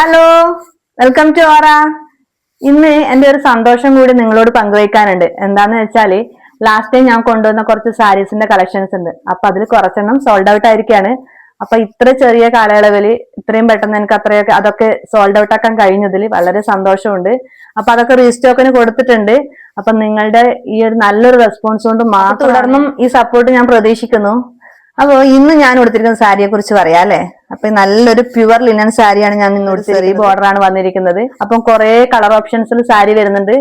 Hello, welcome to ഓറ. ഇന്ന് എന്റെ ഒരു സന്തോഷം കൂടി നിങ്ങളോട് പങ്കുവയ്ക്കാനുണ്ട്. എന്താന്ന് വെച്ചാല് ലാസ്റ്റ് ടൈം ഞാൻ കൊണ്ടുവന്ന കുറച്ച് സാരീസിന്റെ കളക്ഷൻസ് ഉണ്ട്. അപ്പൊ അതിൽ കുറച്ചെണ്ണം സോൾഡ് ഔട്ട് ആയിരിക്കാണ്. അപ്പൊ ഇത്ര ചെറിയ കാലയളവില് ഇത്രയും പെട്ടെന്ന് എനിക്ക് അതൊക്കെ സോൾഡ് ഔട്ട് ആക്കാൻ കഴിഞ്ഞതിൽ വളരെ സന്തോഷമുണ്ട്. അപ്പൊ അതൊക്കെ റീസ്റ്റോക്കിന് കൊടുത്തിട്ടുണ്ട്. അപ്പൊ നിങ്ങളുടെ ഈ ഒരു നല്ലൊരു റെസ്പോൺസ് കൊണ്ട് മാത്രം തുടർന്നും ഈ സപ്പോർട്ട് ഞാൻ പ്രതീക്ഷിക്കുന്നു. അപ്പൊ ഇന്ന് ഞാൻ കൊടുത്തിരിക്കുന്ന സാരിയെ കുറിച്ച് പറയാം അല്ലെ. അപ്പൊ നല്ലൊരു പ്യുവർ ലിനൻ സാരിയാണ് ഞാൻ ഇന്ന് ചെറിയ ബോർഡർ ആണ് വന്നിരിക്കുന്നത്. അപ്പം കുറെ കളർ ഓപ്ഷൻസിൽ സാരി വരുന്നുണ്ട്.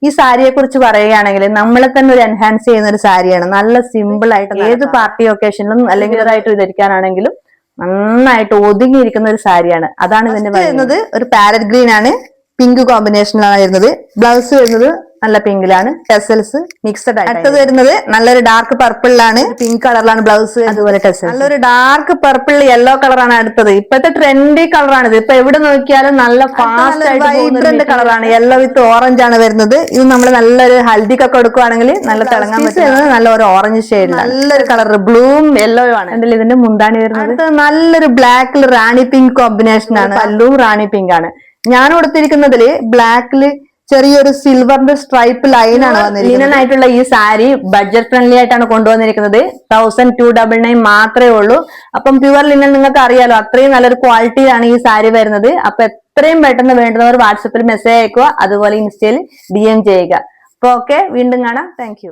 ഈ സാരിയെ കുറിച്ച് പറയുകയാണെങ്കിൽ നമ്മളെ തന്നെ ഒരു എൻഹാൻസ് ചെയ്യുന്ന ഒരു സാരിയാണ്. നല്ല സിമ്പിൾ ആയിട്ട് ഏത് പാർട്ടി ഒക്കേഷനിലും അല്ലെങ്കിൽ ഇതായിട്ട് ധരിക്കാനാണെങ്കിലും നന്നായിട്ട് ഒതുങ്ങിയിരിക്കുന്ന ഒരു സാരിയാണ്. അതാണ് ഇതിന്റെ വരുന്നത്. ഒരു പാരറ്റ് ഗ്രീൻ ആണ്, പിങ്ക് കോമ്പിനേഷനിലാണ് വരുന്നത്. ബ്ലൗസ് വരുന്നത് നല്ല പിങ്കിലാണ്, ടെസൽസ് മിക്സഡ് ആയിട്ട്. അടുത്തത് വരുന്നത് നല്ലൊരു ഡാർക്ക് പർപ്പിളിലാണ്, പിങ്ക് കളറിലാണ് ബ്ലൗസ്, അതുപോലെ ടെസൽസ്. നല്ലൊരു ഡാർക്ക് പർപ്പിൾ യെല്ലോ കളറാണ് അടുത്തത്. ഇപ്പോഴത്തെ ട്രെൻഡി കളറാണ് ഇത്. ഇപ്പൊ എവിടെ നോക്കിയാലും നല്ല ഫാസ്റ്റ് ആയിട്ട് വൈബ്രന്റ് കളറാണ്. യെല്ലോ വിത്ത് ഓറഞ്ച് ആണ് വരുന്നത്. ഇത് നമ്മൾ നല്ലൊരു ഹൽദിക്കൊക്കെ കൊടുക്കുവാണെങ്കിൽ നല്ല തിളങ്ങാൻ പറ്റുന്നത് നല്ല ഒരു ഓറഞ്ച് ഷെയ്ഡ്, നല്ലൊരു കളർ ബ്ലൂവും യെല്ലോയും ആണ്. എന്തെങ്കിലും ഇതിന്റെ മുന്താണി വരുന്നത്. അടുത്തത് നല്ലൊരു ബ്ലാക്കിൽ റാണി പിങ്ക് കോമ്പിനേഷൻ ആണ്. പല്ലുവും റാണി പിങ്ക് ആണ്. ഞാൻ കൊടുത്തിരിക്കുന്നതില് ബ്ലാക്കില് ചെറിയൊരു സിൽവറിന്റെ സ്ട്രൈപ്പ് ലൈനാണ് വന്നിരിക്കുന്നത്. ലിനൻ ആയിട്ടുള്ള ഈ സാരി ബഡ്ജറ്റ് ഫ്രണ്ട്ലി ആയിട്ടാണ് കൊണ്ടുവന്നിരിക്കുന്നത്. 1299 മാത്രമേ ഉള്ളൂ. അപ്പം പ്യുവർ ലിനൻ നിങ്ങൾക്ക് അറിയാലോ, അത്രയും നല്ലൊരു ക്വാളിറ്റിയിലാണ് ഈ സാരി വരുന്നത്. അപ്പൊ എത്രയും പെട്ടെന്ന് വേണ്ടുന്നവർ വാട്സപ്പിൽ മെസ്സേജ് അയക്കുക, അതുപോലെ ഇൻസ്റ്റയിൽ DM ചെയ്യുക. അപ്പൊ ഓക്കെ, വീണ്ടും കാണാം. താങ്ക്